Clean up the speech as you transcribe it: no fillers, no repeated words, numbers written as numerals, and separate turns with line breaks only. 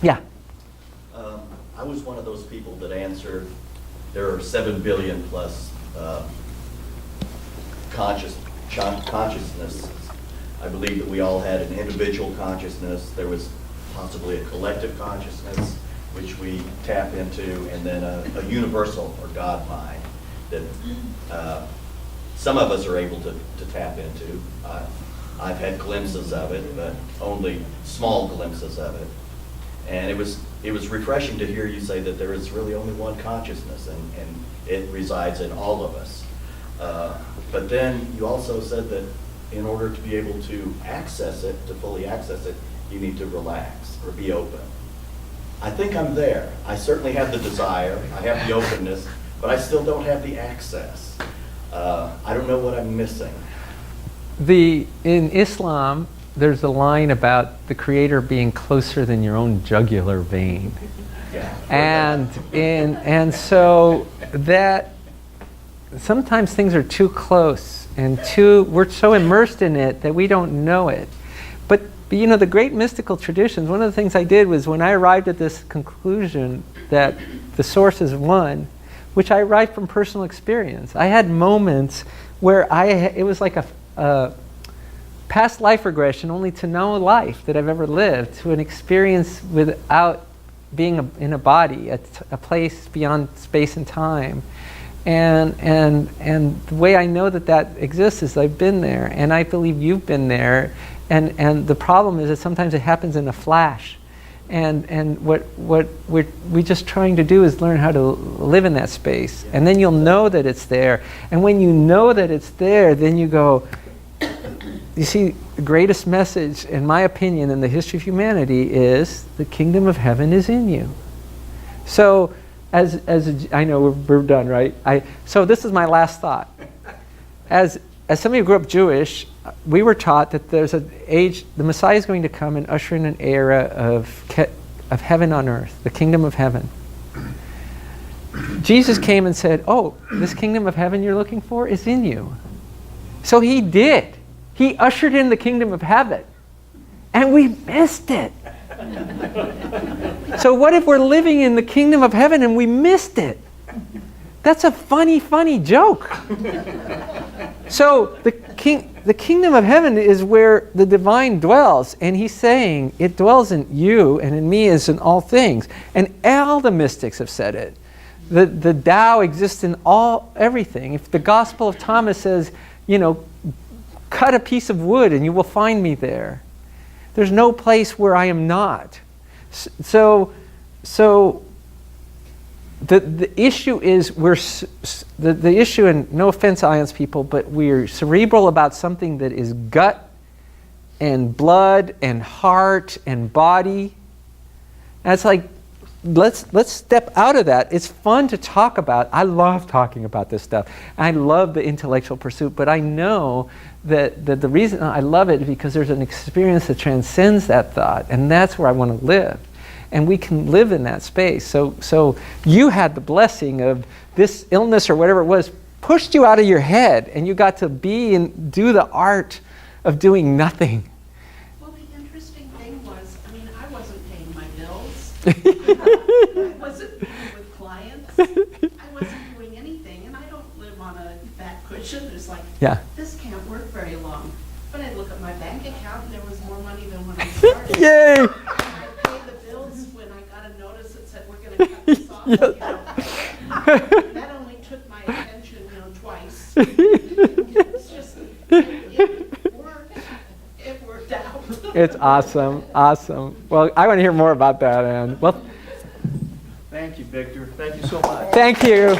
Yeah.
I was one of those people that answered there are 7 billion plus consciousnesses. I believe that we all had an individual consciousness. There was possibly a collective consciousness, which we tap into, and then a universal or God mind that some of us are able to tap into. I've had glimpses of it, but only small glimpses of it. And it was refreshing to hear you say that there is really only one consciousness, and it resides in all of us. But then you also said that in order to be able to access it, to fully access it, you need to relax or be open. I think I'm there. I certainly have the desire, I have the openness, but I still don't have the access. I don't know what I'm missing.
In Islam, there's a line about the Creator being closer than your own jugular vein.
Yeah.
And so that sometimes things are too close and we're so immersed in it that we don't know it. But you know, the great mystical traditions, one of the things I did was when I arrived at this conclusion that the source is one, which I arrived from personal experience. I had moments where it was like a past life regression only to know life that I've ever lived, to an experience without being in a body, a place beyond space and time. And the way I know that exists is I've been there, and I believe you've been there. And the problem is that sometimes it happens in a flash. And what we're just trying to do is learn how to live in that space. And then you'll know that it's there. And when you know that it's there, then you go, you see, the greatest message, in my opinion, in the history of humanity is the kingdom of heaven is in you. So, I know we're done, right? So this is my last thought. As somebody who grew up Jewish, we were taught that there's an age, the Messiah is going to come and usher in an era of heaven on earth, the kingdom of heaven. Jesus came and said, oh, this kingdom of heaven you're looking for is in you. So he did. He ushered in the kingdom of heaven. And we missed it. So what if we're living in the kingdom of heaven and we missed it? That's a funny, funny joke. So the kingdom of heaven is where the divine dwells. And he's saying it dwells in you and in me as in all things. And all the mystics have said it. The Tao exists in everything. If the Gospel of Thomas says, you know, cut a piece of wood and you will find me there. There's no place where I am not. So the issue is the issue, and no offense, Alliance people, but we're cerebral about something that is gut and blood and heart and body. And it's like, let's step out of that. It's fun to talk about. I love talking about this stuff. I love the intellectual pursuit, but I know that the reason I love it is because there's an experience that transcends that thought, and that's where I want to live. And we can live in that space. So you had the blessing of this illness or whatever it was, pushed you out of your head, and you got to be and do the art of doing nothing.
Well, the interesting thing was, I mean, I wasn't paying my bills. I wasn't meeting with clients. I wasn't doing anything, and I don't live on a fat cushion. It's like,
Yeah.
this can't work very long. But I look at my bank account, and there was more money than when I started.
Yay!
And I paid the bills when I got a notice that said, we're going to cut this off.
Yes.
You know. That only took my attention, you know, twice. It's just, it worked. It worked out.
It's awesome, awesome. Well, I want to hear more about that, Ann. Well,
Thank you, Victor. Thank you so much.
thank you.